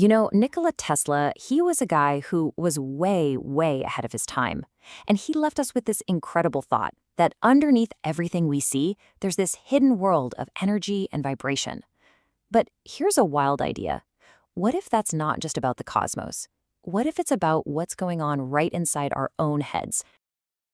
Nikola Tesla, he was a guy who was way, way ahead of his time. And he left us with this incredible thought that underneath everything we see, there's this hidden world of energy and vibration. But here's a wild idea. What if that's not just about the cosmos? What if it's about what's going on right inside our own heads?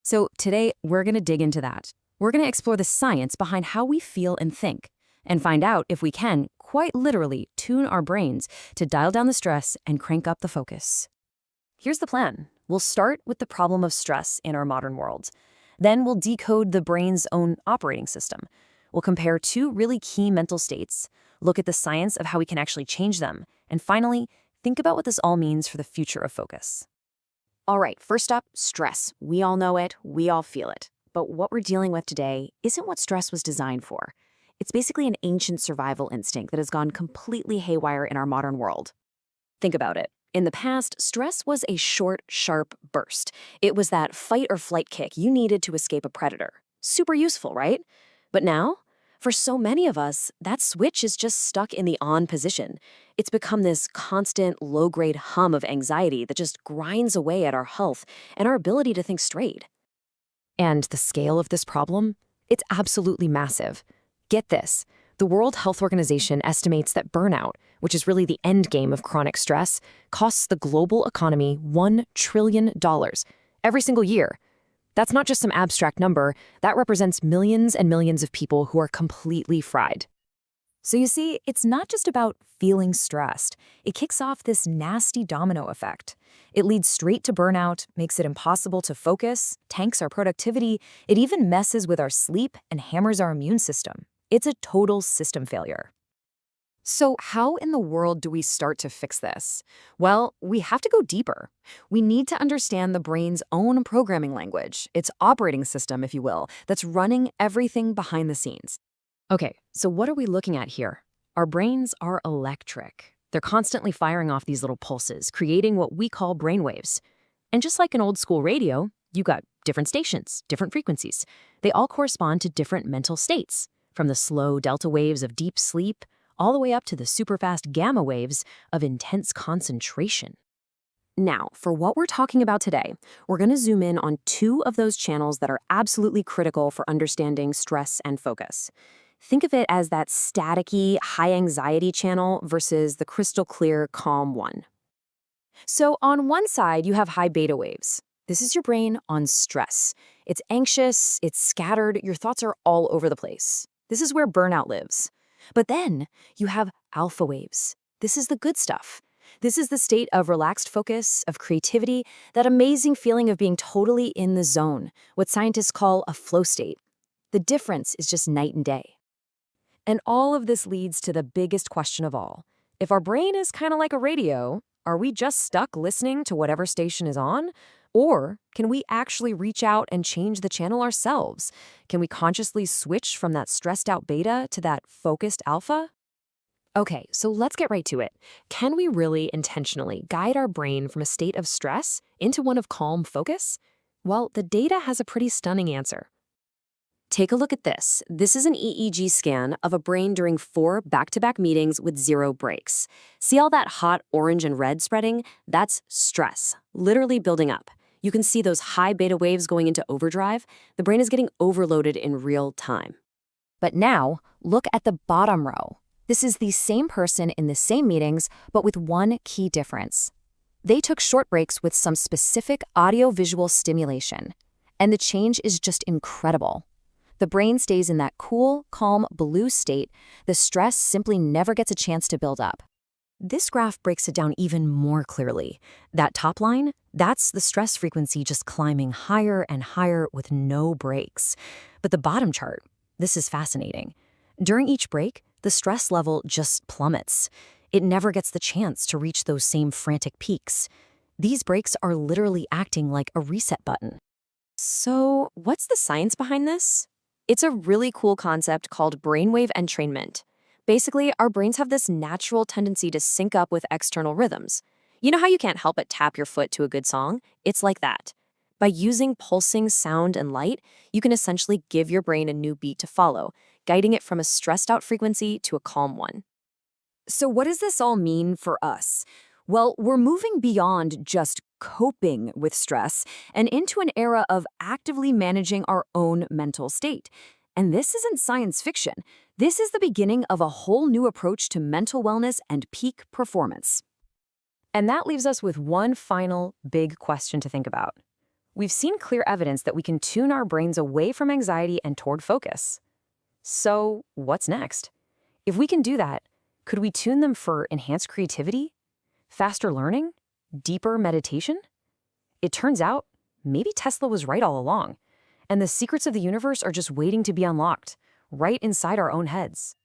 So today, we're going to dig into that. We're going to explore the science behind how we feel and think, and find out if we can, quite literally, tune our brains to dial down the stress and crank up the focus. Here's the plan. We'll start with the problem of stress in our modern world. Then we'll decode the brain's own operating system. We'll compare two really key mental states, look at the science of how we can actually change them, and finally, think about what this all means for the future of focus. All right, first up, stress. We all know it, we all feel it. But what we're dealing with today isn't what stress was designed for. It's basically an ancient survival instinct that has gone completely haywire in our modern world. Think about it. In the past, stress was a short, sharp burst. It was that fight or flight kick you needed to escape a predator. Super useful, right? But now, for so many of us, that switch is just stuck in the on position. It's become this constant, low-grade hum of anxiety that just grinds away at our health and our ability to think straight. And the scale of this problem? It's absolutely massive. Get this, the World Health Organization estimates that burnout, which is really the end game of chronic stress, costs the global economy $1 trillion every single year. That's not just some abstract number, that represents millions and millions of people who are completely fried. So you see, it's not just about feeling stressed. It kicks off this nasty domino effect. It leads straight to burnout, makes it impossible to focus, tanks our productivity, it even messes with our sleep and hammers our immune system. It's a total system failure. So how in the world do we start to fix this? Well, we have to go deeper. We need to understand the brain's own programming language, its operating system, if you will, that's running everything behind the scenes. Okay, so what are we looking at here? Our brains are electric. They're constantly firing off these little pulses, creating what we call brainwaves. And just like an old school radio, you got different stations, different frequencies. They all correspond to different mental states, from the slow delta waves of deep sleep all the way up to the super-fast gamma waves of intense concentration. Now, for what we're talking about today, we're going to zoom in on two of those channels that are absolutely critical for understanding stress and focus. Think of it as that staticky, high-anxiety channel versus the crystal-clear, calm one. So on one side, you have high beta waves. This is your brain on stress. It's anxious, it's scattered, your thoughts are all over the place. This is where burnout lives. But then you have alpha waves. This is the good stuff. This is the state of relaxed focus, of creativity, that amazing feeling of being totally in the zone, what scientists call a flow state. The difference is just night and day. And all of this leads to the biggest question of all. If our brain is kind of like a radio, are we just stuck listening to whatever station is on? Or can we actually reach out and change the channel ourselves? Can we consciously switch from that stressed out beta to that focused alpha? Okay, so let's get right to it. Can we really intentionally guide our brain from a state of stress into one of calm focus? Well, the data has a pretty stunning answer. Take a look at this. This is an EEG scan of a brain during 4 back-to-back meetings with 0 breaks. See all that hot orange and red spreading? That's stress, literally building up. You can see those high beta waves going into overdrive. The brain is getting overloaded in real time. But now, look at the bottom row. This is the same person in the same meetings, but with one key difference. They took short breaks with some specific audio-visual stimulation. And the change is just incredible. The brain stays in that cool, calm, blue state. The stress simply never gets a chance to build up. This graph breaks it down even more clearly. That top line, that's the stress frequency just climbing higher and higher with no breaks. But the bottom chart, this is fascinating. During each break, the stress level just plummets. It never gets the chance to reach those same frantic peaks. These breaks are literally acting like a reset button. So, what's the science behind this? It's a really cool concept called Brainwave Entrainment. Basically, our brains have this natural tendency to sync up with external rhythms. You know how you can't help but tap your foot to a good song? It's like that. By using pulsing sound and light, you can essentially give your brain a new beat to follow, guiding it from a stressed out frequency to a calm one. So what does this all mean for us? Well, we're moving beyond just coping with stress and into an era of actively managing our own mental state. And this isn't science fiction. This is the beginning of a whole new approach to mental wellness and peak performance. And that leaves us with one final big question to think about. We've seen clear evidence that we can tune our brains away from anxiety and toward focus. So, what's next? If we can do that, could we tune them for enhanced creativity, faster learning, deeper meditation? It turns out, maybe Tesla was right all along, and the secrets of the universe are just waiting to be unlocked, right inside our own heads.